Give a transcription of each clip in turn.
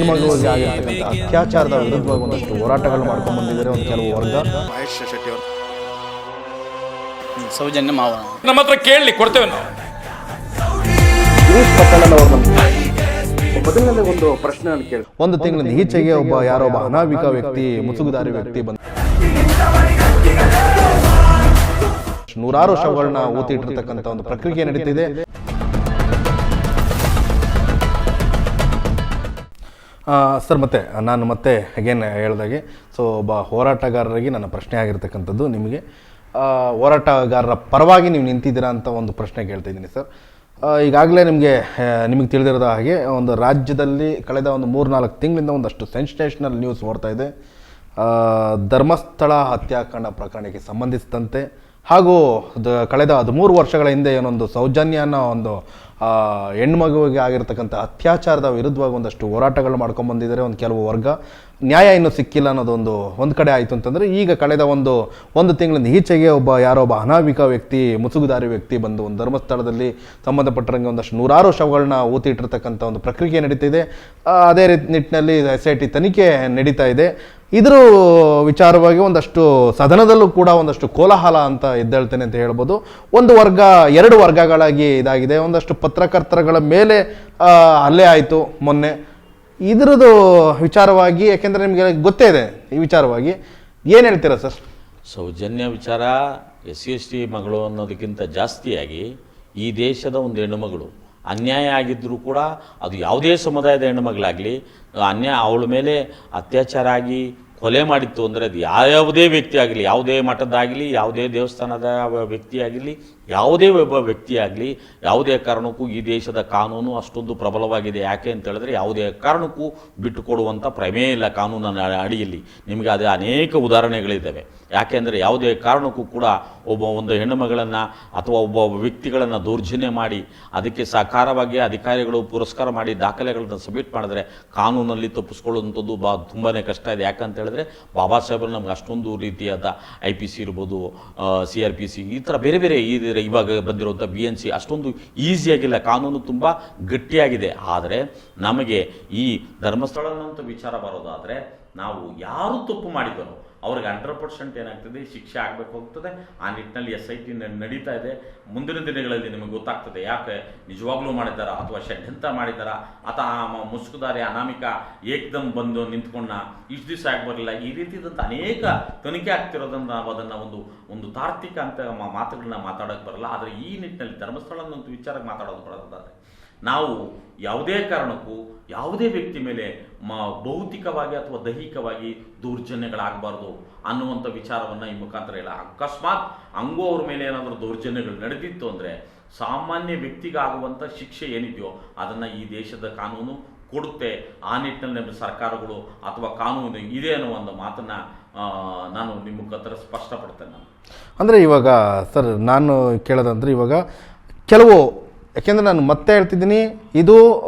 ಮಗುವಿಗೆ ಆಗಿರ್ತಕ್ಕಂಥ ಅತ್ಯಾಚಾರದ ವಿರುದ್ಧವಾಗಿ ಒಂದಷ್ಟು ಹೋರಾಟಗಳು ಮಾಡ್ಕೊಂಡು ಬಂದಿದ್ದಾರೆ ಒಂದು ಕೆಲವು ವರ್ಗ. ಮಹೇಶ್ ಶೆಟ್ಟಿ ಅವರು ಸೌಜನ್ಯ ಮಾವ ನಮ್ಮ ಹತ್ರ ಕೇಳಲಿ ಕೊಡ್ತೇವೆ ನಾವು. ಗಿರೀಶ್ ಪಟ್ಟಣ್ಣನವರು ಮೊದಲನೇ ಒಂದು ಪ್ರಶ್ನೆ ನಾನು ಕೇಳಿ, ಒಂದು ತಿಂಗಳಿಂದ ಈಚೆಗೆ ಯಾರೋ ಒಬ್ಬ ಅನಾಮಿಕ ವ್ಯಕ್ತಿ, ಮುಸುಗುದಾರಿ ವ್ಯಕ್ತಿ ಬಂದು ನೂರಾರು ಶವಗಳನ್ನ ಊತಿಟ್ಟಿರ್ತಕ್ಕಂಥ ಒಂದು ಪ್ರಕ್ರಿಯೆ ನಡೀತಿದೆ. ಸರ್, ನಾನು ಅಗೇನ್ ಹೇಳ್ದಾಗೆ, ಸೊ ಒಬ್ಬ ಹೋರಾಟಗಾರರಿಗೆ ನನ್ನ ಪ್ರಶ್ನೆ ಆಗಿರ್ತಕ್ಕಂಥದ್ದು, ನಿಮಗೆ ಹೋರಾಟಗಾರರ ಪರವಾಗಿ ನೀವು ನಿಂತಿದ್ದೀರಾ ಅಂತ ಒಂದು ಪ್ರಶ್ನೆ ಕೇಳ್ತಿದ್ದೀನಿ ಸರ್. ಈಗಾಗಲೇ ನಿಮಗೆ ತಿಳಿದಿರೋದ ಹಾಗೆ ಒಂದು ರಾಜ್ಯದಲ್ಲಿ ಕಳೆದ ಒಂದು 3-4 ತಿಂಗಳಿಂದ ಒಂದಷ್ಟು ಸೆನ್ಸೇಷನಲ್ ನ್ಯೂಸ್ ಓಡ್ತಾ ಇದೆ. ಧರ್ಮಸ್ಥಳ ಹತ್ಯಾಕಾಂಡ ಪ್ರಕರಣಕ್ಕೆ ಸಂಬಂಧಿಸಿದಂತೆ ಹಾಗೂ ಕಳೆದ 13 ವರ್ಷಗಳ ಹಿಂದೆ ಏನೊಂದು ಸೌಜನ್ಯ ಅನ್ನೋ ಒಂದು ಹೆಣ್ಮಗುವಿಗೆ ಆಗಿರ್ತಕ್ಕಂಥ ಅತ್ಯಾಚಾರದ ವಿರುದ್ಧವಾಗಿ ಒಂದಷ್ಟು ಹೋರಾಟಗಳು ಮಾಡ್ಕೊಂಡು ಬಂದಿದ್ದಾರೆ ಒಂದು ಕೆಲವು ವರ್ಗ. ನ್ಯಾಯ ಇನ್ನೂ ಸಿಕ್ಕಿಲ್ಲ ಅನ್ನೋದೊಂದು ಒಂದು ಕಡೆ ಆಯಿತು ಅಂತಂದರೆ, ಈಗ ಕಳೆದ ಒಂದು ತಿಂಗಳಿಂದ ಈಚೆಗೆ ಯಾರೋ ಒಬ್ಬ ಅನಾಮಿಕ ವ್ಯಕ್ತಿ, ಮುಸುಗುದಾರಿ ವ್ಯಕ್ತಿ ಬಂದು ಒಂದು ಧರ್ಮಸ್ಥಳದಲ್ಲಿ ಸಂಬಂಧಪಟ್ಟಂಗೆ ಒಂದಷ್ಟು ನೂರಾರು ಶವಗಳನ್ನ ಊತಿಟ್ಟಿರ್ತಕ್ಕಂಥ ಒಂದು ಪ್ರಕ್ರಿಯೆ ನಡೀತಿದೆ. ಅದೇ ನಿಟ್ಟಿನಲ್ಲಿ SIT ತನಿಖೆ ನಡೀತಾ ಇದೆ. ಇದರ ವಿಚಾರವಾಗಿ ಒಂದಷ್ಟು ಸದನದಲ್ಲೂ ಕೂಡ ಒಂದಷ್ಟು ಕೋಲಾಹಲ ಅಂತ ಎದ್ದೇಳ್ತೇನೆ ಅಂತ ಹೇಳ್ಬೋದು. ಒಂದು ವರ್ಗ 2 ವರ್ಗಗಳಾಗಿ ಇದಾಗಿದೆ. ಒಂದಷ್ಟು ಪತ್ರಕರ್ತರುಗಳ ಮೇಲೆ ಹಲ್ಲೆ ಆಯಿತು ಮೊನ್ನೆ. ಇದರದ್ದು ವಿಚಾರವಾಗಿ, ಯಾಕೆಂದರೆ ನಿಮಗೆ ಗೊತ್ತೇ ಇದೆ ಈ ವಿಚಾರವಾಗಿ, ಏನು ಹೇಳ್ತೀರಾ ಸರ್? ಸೌಜನ್ಯ ವಿಚಾರ SC/ST ಮಗಳು ಅನ್ನೋದಕ್ಕಿಂತ ಜಾಸ್ತಿಯಾಗಿ ಈ ದೇಶದ ಒಂದು ಹೆಣ್ಣುಮಗಳು ಅನ್ಯಾಯ ಆಗಿದ್ದರೂ ಕೂಡ ಅದು ಯಾವುದೇ ಸಮುದಾಯದ ಹೆಣ್ಣುಮಗಳಾಗಲಿ ಅವಳ ಮೇಲೆ ಅತ್ಯಾಚಾರ ಆಗಿ ಕೊಲೆ ಮಾಡಿತ್ತು ಅಂದರೆ ಅದು ಯಾವುದೇ ವ್ಯಕ್ತಿ ಆಗಲಿ, ಯಾವುದೇ ಮಠದಾಗಲಿ, ಯಾವುದೇ ದೇವಸ್ಥಾನದ ವ್ಯಕ್ತಿ ಆಗಿರಲಿ, ಯಾವುದೇ ಒಬ್ಬ ವ್ಯಕ್ತಿ ಆಗಲಿ, ಯಾವುದೇ ಕಾರಣಕ್ಕೂ ಈ ದೇಶದ ಕಾನೂನು ಅಷ್ಟೊಂದು ಪ್ರಬಲವಾಗಿದೆ. ಯಾಕೆ ಅಂತ ಹೇಳಿದ್ರೆ ಯಾವುದೇ ಕಾರಣಕ್ಕೂ ಬಿಟ್ಟು ಕೊಡುವಂಥ ಪ್ರಮೇಯ ಇಲ್ಲ ಕಾನೂನಿನ ಅಡಿಯಲ್ಲಿ. ನಿಮಗೆ ಅದೇ ಅನೇಕ ಉದಾಹರಣೆಗಳಿದ್ದಾವೆ. ಯಾಕೆಂದರೆ ಯಾವುದೇ ಕಾರಣಕ್ಕೂ ಕೂಡ ಒಂದು ಹೆಣ್ಣುಮಗಳನ್ನು ಅಥವಾ ಒಬ್ಬ ವ್ಯಕ್ತಿಗಳನ್ನು ದೌರ್ಜನ್ಯ ಮಾಡಿ ಅದಕ್ಕೆ ಸಹಕಾರವಾಗಿ ಅಧಿಕಾರಿಗಳು ಪುರಸ್ಕಾರ ಮಾಡಿ ದಾಖಲೆಗಳನ್ನು ಸಬ್ಮಿಟ್ ಮಾಡಿದ್ರೆ ಕಾನೂನಲ್ಲಿ ತಪ್ಪಿಸ್ಕೊಳ್ಳುವಂಥದ್ದು ತುಂಬಾ ಕಷ್ಟ ಇದೆ. ಯಾಕಂತ ಹೇಳಿದ್ರೆ ಬಾಬಾ ಸಾಹೇಬರು ನಮ್ಗೆ ಅಷ್ಟೊಂದು ರೀತಿಯಾದ IPC ಇರ್ಬೋದು, CRPC, ಈ ಥರ ಬೇರೆ ಬೇರೆ ಇವಾಗ ಬಂದಿರುವಂಥ BNC ಅಷ್ಟೊಂದು ಈಸಿಯಾಗಿಲ್ಲ. ಕಾನೂನು ತುಂಬ ಗಟ್ಟಿಯಾಗಿದೆ. ಆದರೆ ನಮಗೆ ಈ ಧರ್ಮಸ್ಥಳದಂಥ ವಿಚಾರ ಬರೋದಾದರೆ, ನಾವು ಯಾರು ತಪ್ಪು ಮಾಡಿದರೋ ಅವ್ರಿಗೆ 100% ಏನಾಗ್ತದೆ, ಶಿಕ್ಷೆ ಆಗಬೇಕು ಹೋಗ್ತದೆ. ಆ ನಿಟ್ಟಿನಲ್ಲಿ SIT ನಡೀತಾ ಇದೆ. ಮುಂದಿನ ದಿನಗಳಲ್ಲಿ ನಿಮಗೆ ಗೊತ್ತಾಗ್ತದೆ ಯಾಕೆ ನಿಜವಾಗ್ಲೂ ಮಾಡಿದ್ದಾರಾ ಅಥವಾ ಷಡ್ಯಂತ್ರ ಮಾಡಿದ್ದಾರಾ ಅಥವಾ ಮುಸುಕುದಾರಿ ಅನಾಮಿಕ ಏಕ್ದಮ್ ಬಂದು ನಿಂತ್ಕೊಂಡ ಇಷ್ಟು ದಿವಸ ಆಗಬರಲಿಲ್ಲ. ಈ ರೀತಿಯಾದಂಥ ಅನೇಕ ತನಿಖೆ ಆಗ್ತಿರೋದನ್ನು ನಾವು ಅದನ್ನು ಒಂದು ತಾರ್ಕಿಕ ಅಂತ ಮಾತುಗಳನ್ನ ಮಾತಾಡೋಕ್ಕೆ ಬರಲ್ಲ. ಆದರೆ ಈ ನಿಟ್ಟಿನಲ್ಲಿ ಧರ್ಮಸ್ಥಳದ ವಿಚಾರಕ್ಕೆ ಮಾತಾಡೋದು ಬರೋದಾದರೆ, ನಾವು ಯಾವುದೇ ಕಾರಣಕ್ಕೂ ಯಾವುದೇ ವ್ಯಕ್ತಿ ಮೇಲೆ ಭೌತಿಕವಾಗಿ ಅಥವಾ ದೈಹಿಕವಾಗಿ ದೌರ್ಜನ್ಯಗಳಾಗಬಾರ್ದು ಅನ್ನುವಂಥ ವಿಚಾರವನ್ನು ಈ ಮುಖಾಂತರ ಇಲ್ಲ. ಅಕಸ್ಮಾತ್ ಹಂಗೂ ಅವ್ರ ಮೇಲೆ ಏನಾದರೂ ದೌರ್ಜನ್ಯಗಳು ನಡೆದಿತ್ತು ಅಂದರೆ ಸಾಮಾನ್ಯ ವ್ಯಕ್ತಿಗಾಗುವಂಥ ಶಿಕ್ಷೆ ಏನಿದೆಯೋ ಅದನ್ನು ಈ ದೇಶದ ಕಾನೂನು ಕೊಡುತ್ತೆ. ಆ ನಿಟ್ಟಿನಲ್ಲಿ ಸರ್ಕಾರಗಳು ಅಥವಾ ಕಾನೂನು ಇದೆ ಅನ್ನೋ ಒಂದು ಮಾತನ್ನು ನಾನು ನಿಮ್ಮ ಮುಖಾಂತರ ಸ್ಪಷ್ಟಪಡ್ತೇನೆ. ಅಂದರೆ ಇವಾಗ ಸರ್, ನಾನು ಕೇಳೋದಂದ್ರೆ ಇವಾಗ ಕೆಲವು, ಯಾಕೆಂದರೆ ನಾನು ಮತ್ತೆ ಹೇಳ್ತಿದ್ದೀನಿ, ಇದು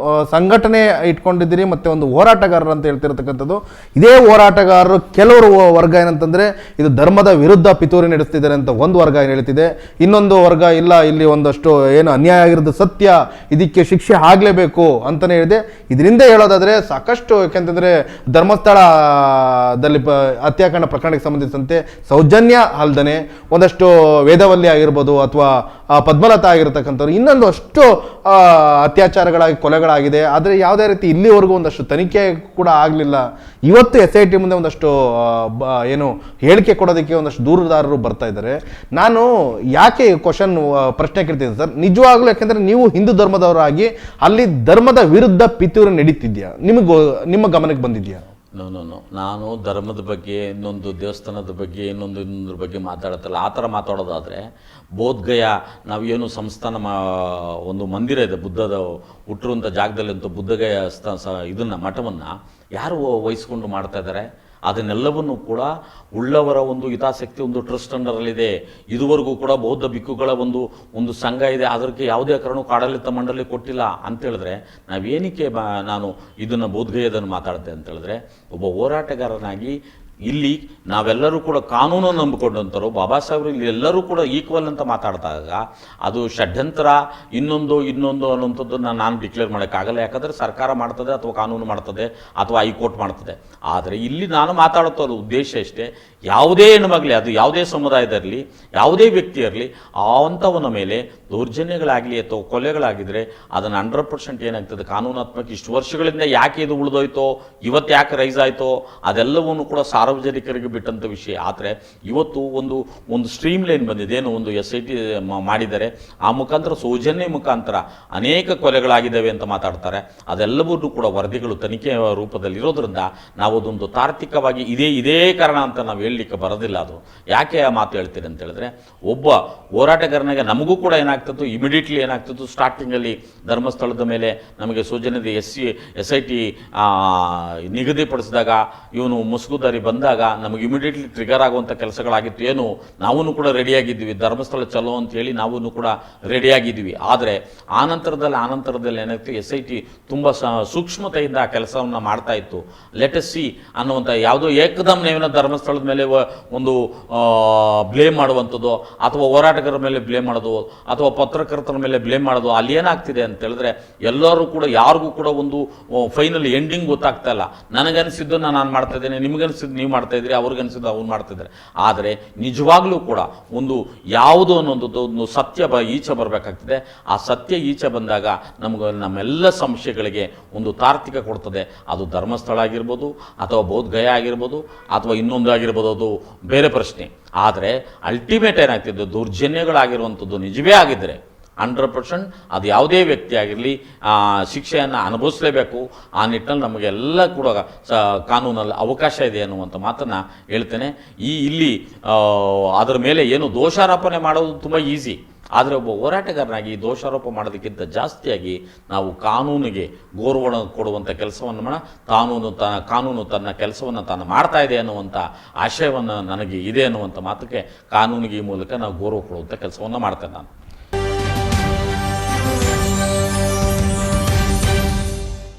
ಸಂಘಟನೆ ಇಟ್ಕೊಂಡಿದ್ದೀರಿ ಮತ್ತು ಒಂದು ಹೋರಾಟಗಾರರು ಅಂತ ಹೇಳ್ತಿರ್ತಕ್ಕಂಥದ್ದು. ಇದೇ ಹೋರಾಟಗಾರರು ಕೆಲವರು ವರ್ಗ ಏನಂತಂದರೆ ಇದು ಧರ್ಮದ ವಿರುದ್ಧ ಪಿತೂರಿ ನಡೆಸ್ತಿದ್ದಾರೆ ಅಂತ ಒಂದು ವರ್ಗ ಏನು ಹೇಳ್ತಿದೆ. ಇನ್ನೊಂದು ವರ್ಗ ಇಲ್ಲ, ಇಲ್ಲಿ ಒಂದಷ್ಟು ಏನು ಅನ್ಯಾಯ ಆಗಿರೋದು ಸತ್ಯ, ಇದಕ್ಕೆ ಶಿಕ್ಷೆ ಆಗಲೇಬೇಕು ಅಂತಲೇ ಹೇಳಿದೆ. ಇದರಿಂದ ಹೇಳೋದಾದರೆ ಸಾಕಷ್ಟು, ಯಾಕೆಂತಂದರೆ ಧರ್ಮಸ್ಥಳದಲ್ಲಿ ಹತ್ಯಾಕಾಂಡ ಪ್ರಕರಣಕ್ಕೆ ಸಂಬಂಧಿಸಿದಂತೆ ಸೌಜನ್ಯ ಅಲ್ದನೆ ಒಂದಷ್ಟು ವೇದವಲ್ಲಿ ಆಗಿರ್ಬೋದು ಅಥವಾ ಪದ್ಮಲತಾ ಆಗಿರ್ತಕ್ಕಂಥವ್ರು ಇನ್ನೊಂದು ಅಷ್ಟು ಅತ್ಯಾಚಾರಗಳಾಗಿ ಕೊಲೆಗಳಾಗಿದೆ. ಆದರೆ ಯಾವುದೇ ರೀತಿ ಇಲ್ಲಿವರೆಗೂ ಒಂದಷ್ಟು ತನಿಖೆ ಕೂಡ ಆಗಲಿಲ್ಲ. ಇವತ್ತು SIT ಮುಂದೆ ಒಂದಷ್ಟು ಏನು ಹೇಳಿಕೆ ಕೊಡೋದಕ್ಕೆ ಒಂದಷ್ಟು ದೂರುದಾರರು ಬರ್ತಾ ಇದ್ದಾರೆ. ನಾನು ಯಾಕೆ ಪ್ರಶ್ನೆ ಕೇಳ್ತೀನಿ ಸರ್, ನಿಜವಾಗ್ಲೂ ಯಾಕೆಂದರೆ ನೀವು ಹಿಂದೂ ಧರ್ಮದವರಾಗಿ ಅಲ್ಲಿ ಧರ್ಮದ ವಿರುದ್ಧ ಪಿತೂರಿ ನಡೀತಿದ್ಯಾ, ನಿಮ್ಮ ಗಮನಕ್ಕೆ ಬಂದಿದೆಯಾ? ನಾನು ಧರ್ಮದ ಬಗ್ಗೆ, ಇನ್ನೊಂದು ದೇವಸ್ಥಾನದ ಬಗ್ಗೆ, ಇನ್ನೊಂದ್ರ ಬಗ್ಗೆ ಮಾತಾಡತ್ತಲ್ಲ, ಆ ಥರ ಮಾತಾಡೋದಾದರೆ ಬೋಧ್ಗಯ ನಾವೇನು ಸಂಸ್ಥಾನ ಒಂದು ಮಂದಿರ ಇದೆ ಬುದ್ಧದ ಹುಟ್ಟಿರುವಂಥ ಜಾಗದಲ್ಲಿ ಅಂತ ಬುದ್ಧಗಯ ಇದನ್ನು ಮಠವನ್ನು ಯಾರು ವಹಿಸ್ಕೊಂಡು ಮಾಡ್ತಾ ಇದ್ದಾರೆ? ಅದನ್ನೆಲ್ಲವನ್ನು ಕೂಡ ಉಳ್ಳವರ ಒಂದು ಹಿತಾಸಕ್ತಿ ಒಂದು ಟ್ರಸ್ಟ್ ಅಂಡರಲ್ಲಿದೆ. ಇದುವರೆಗೂ ಕೂಡ ಬೌದ್ಧ ಭಿಕ್ಕುಗಳ ಒಂದು ಸಂಘ ಇದೆ. ಅದಕ್ಕೆ ಯಾವುದೇ ಕಾರಣಕ್ಕೂ ಆಡಳಿತ ಮಂಡಳಿ ಕೊಟ್ಟಿಲ್ಲ ಅಂತೇಳಿದ್ರೆ ನಾವೇನಕ್ಕೆ ನಾನು ಇದನ್ನು ಬೋಧ್ಗಯದನ್ನು ಮಾತಾಡ್ತೆ ಅಂತೇಳಿದ್ರೆ, ಒಬ್ಬ ಹೋರಾಟಗಾರನಾಗಿ ಇಲ್ಲಿ ನಾವೆಲ್ಲರೂ ಕೂಡ ಕಾನೂನನ್ನು ನಂಬಿಕೊಂಡಂಥವ್ರು, ಬಾಬಾ ಸಾಹೇಬರು ಇಲ್ಲಿ ಎಲ್ಲರೂ ಕೂಡ ಈಕ್ವಲ್ ಅಂತ ಮಾತಾಡಿದಾಗ ಅದು ಷಡ್ಯಂತ್ರ ಇನ್ನೊಂದು ಅನ್ನೋಂಥದ್ದನ್ನು ನಾನು ಡಿಕ್ಲೇರ್ ಮಾಡೋಕ್ಕಾಗಲ್ಲ. ಯಾಕಂದರೆ ಸರ್ಕಾರ ಮಾಡ್ತದೆ ಅಥವಾ ಕಾನೂನು ಮಾಡ್ತದೆ ಅಥವಾ ಹೈಕೋರ್ಟ್ ಮಾಡ್ತದೆ. ಆದರೆ ಇಲ್ಲಿ ನಾನು ಮಾತಾಡುತ್ತ ಉದ್ದೇಶ ಅಷ್ಟೇ, ಯಾವುದೇ ಹೆಣ್ಮಗಲಿ, ಅದು ಯಾವುದೇ ಸಮುದಾಯದಲ್ಲಿ ಯಾವುದೇ ವ್ಯಕ್ತಿ ಇರಲಿ, ಅಂಥವನ ಮೇಲೆ ದೌರ್ಜನ್ಯಗಳಾಗಲಿ ಅಥವಾ ಕೊಲೆಗಳಾಗಿದ್ದರೆ ಅದನ್ನು 100% ಏನಾಗ್ತದೆ ಕಾನೂನಾತ್ಮಕ ಇಷ್ಟು ವರ್ಷಗಳಿಂದ ಯಾಕೆ ಇದು ಉಳಿದೋಯ್ತೋ, ಇವತ್ತು ಯಾಕೆ ರೈಸ್ ಆಯಿತೋ, ಅದೆಲ್ಲವನ್ನೂ ಕೂಡ ಸಾರ್ವಜನಿಕರಿಗೆ ಬಿಟ್ಟಂಥ ವಿಷಯ. ಆದರೆ ಇವತ್ತು ಒಂದು ಸ್ಟ್ರೀಮ್ ಲೈನ್ ಬಂದಿದೆ, ಏನು ಒಂದು SIT ಮಾಡಿದ್ದಾರೆ, ಆ ಮುಖಾಂತರ ಸೌಜನ್ಯ ಮುಖಾಂತರ ಅನೇಕ ಕೊಲೆಗಳಾಗಿದ್ದಾವೆ ಅಂತ ಮಾತಾಡ್ತಾರೆ. ಅದೆಲ್ಲವನ್ನೂ ಕೂಡ ವರದಿಗಳು ತನಿಖೆ ರೂಪದಲ್ಲಿ ಇರೋದ್ರಿಂದ ನಾವು ಅದೊಂದು ತಾರ್ಕಿಕವಾಗಿ ಇದೇ ಕಾರಣ ಅಂತ ನಾವು ಹೇಳಲಿಕ್ಕೆ ಬರೋದಿಲ್ಲ. ಅದು ಯಾಕೆ ಆ ಮಾತು ಹೇಳ್ತೀನಿ ಅಂತ ಹೇಳಿದ್ರೆ, ಒಬ್ಬ ಹೋರಾಟಗಾರನಿಗೆ ನಮಗೂ ಕೂಡ ಏನಾಗ್ತಿತ್ತು, ಇಮಿಡಿಯೇಟ್ಲಿ ಏನಾಗ್ತಿತ್ತು, ಸ್ಟಾರ್ಟಿಂಗಲ್ಲಿ ಧರ್ಮಸ್ಥಳದ ಮೇಲೆ ನಮಗೆ ಸೌಜನ್ಯದ SIT ನಿಗದಿಪಡಿಸಿದಾಗ ಇವನು ಮುಸುಗುದಾರಿ ಬಂದಾಗ ನಮಗೆ ಇಮಿಡಿಯೇಟ್ಲಿ ಟ್ರಿಗರ್ ಆಗುವಂಥ ಕೆಲಸಗಳಾಗಿತ್ತು. ಏನು ನಾವು ಕೂಡ ರೆಡಿಯಾಗಿದ್ವಿ, ಧರ್ಮಸ್ಥಳ ಚಲೋ ಅಂತ ಹೇಳಿ ನಾವು ಕೂಡ ರೆಡಿಯಾಗಿದ್ವಿ. ಆದರೆ ಆನಂತರದಲ್ಲಿ ಏನಾಗ್ತಿತ್ತು, SIT ತುಂಬ ಸೂಕ್ಷ್ಮತೆಯಿಂದ ಆ ಕೆಲಸವನ್ನು ಮಾಡ್ತಾ ಇತ್ತು. ಲೆಟ್ ಸಿ ಅನ್ನುವಂಥ ಯಾವುದೋ ಏಕದಮ್ ನೇವಿನ ಧರ್ಮಸ್ಥಳದ ಮೇಲೆ ಒಂದು ಬ್ಲೇಮ್ ಮಾಡುವಂಥದ್ದು ಅಥವಾ ಹೋರಾಟಗಾರರ ಮೇಲೆ ಬ್ಲೇಮ್ ಮಾಡೋದು ಅಥವಾ ಪತ್ರಕರ್ತರ ಮೇಲೆ ಬ್ಲೇಮ್ ಮಾಡೋದು. ಅಲ್ಲಿ ಏನಾಗ್ತಿದೆ ಅಂತ ಹೇಳಿದ್ರೆ ಎಲ್ಲರೂ ಕೂಡ ಯಾರಿಗೂ ಕೂಡ ಒಂದು ಫೈನಲ್ ಎಂಡಿಂಗ್ ಗೊತ್ತಾಗ್ತಾ ಇಲ್ಲ. ನನಗನ್ಸಿದ್ದನ್ನು ನಾನು ಮಾಡ್ತಾ ಇದ್ದೇನೆ, ನಿಮಗನ್ಸಿದ್ದು ನೀವು ಮಾಡ್ತಾ ಇದ್ರಿ, ಅವ್ರಿಗನ್ಸಿದ್ದು ಅವ್ರು ಮಾಡ್ತಾ ಇದ್ದಾರೆ. ಆದರೆ ನಿಜವಾಗ್ಲೂ ಕೂಡ ಒಂದು ಯಾವುದು ಅನ್ನೋದು ಸತ್ಯ ಈಚೆ ಬರಬೇಕಾಗ್ತದೆ. ಆ ಸತ್ಯ ಈಚೆ ಬಂದಾಗ ನಮ್ಮೆಲ್ಲ ಸಂಶಯಗಳಿಗೆ ಒಂದು ತಾರ್ಕಿಕ ಕೊಡ್ತದೆ. ಅದು ಧರ್ಮಸ್ಥಳ ಆಗಿರ್ಬೋದು ಅಥವಾ ಬೌದ್ಧಗಯಾ ಆಗಿರ್ಬೋದು ಅಥವಾ ಇನ್ನೊಂದು ಆಗಿರ್ಬೋದು, ಅದು ಬೇರೆ ಪ್ರಶ್ನೆ. ಆದರೆ ಅಲ್ಟಿಮೇಟ್ ಏನಾಗ್ತಿದ್ದು, ದೌರ್ಜನ್ಯಗಳಾಗಿರುವಂಥದ್ದು ನಿಜವೇ ಆಗಿದ್ದರೆ 100% ಅದು ಯಾವುದೇ ವ್ಯಕ್ತಿ ಆಗಿರಲಿ ಶಿಕ್ಷೆಯನ್ನು ಅನುಭವಿಸಲೇಬೇಕು. ಆ ನಿಟ್ಟಿನಲ್ಲಿ ನಮಗೆಲ್ಲ ಕೂಡ ಕಾನೂನಲ್ಲಿ ಅವಕಾಶ ಇದೆ ಅನ್ನುವಂಥ ಮಾತನ್ನು ಹೇಳ್ತೇನೆ. ಇಲ್ಲಿ ಅದರ ಮೇಲೆ ಏನು ದೋಷಾರೋಪಣೆ ಮಾಡೋದು ತುಂಬ ಈಸಿ. ಆದರೆ ಒಬ್ಬ ಹೋರಾಟಗಾರನಾಗಿ ದೋಷಾರೋಪ ಮಾಡೋದಕ್ಕಿಂತ ಜಾಸ್ತಿಯಾಗಿ ನಾವು ಕಾನೂನಿಗೆ ಗೌರವ ಕೊಡುವಂಥ ಕೆಲಸವನ್ನು ಕಾನೂನು ತನ್ನ ಕೆಲಸವನ್ನು ತಾನು ಮಾಡ್ತಾ ಇದೆ ಅನ್ನುವಂಥ ಆಶಯವನ್ನು ನನಗೆ ಇದೆ ಅನ್ನುವಂಥ ಮಾತಕ್ಕೆ ಕಾನೂನಿಗೆ ಈ ಮೂಲಕ ನಾವು ಗೌರವ ಕೊಡುವಂಥ ಕೆಲಸವನ್ನು ಮಾಡ್ತೇನೆ ನಾನು.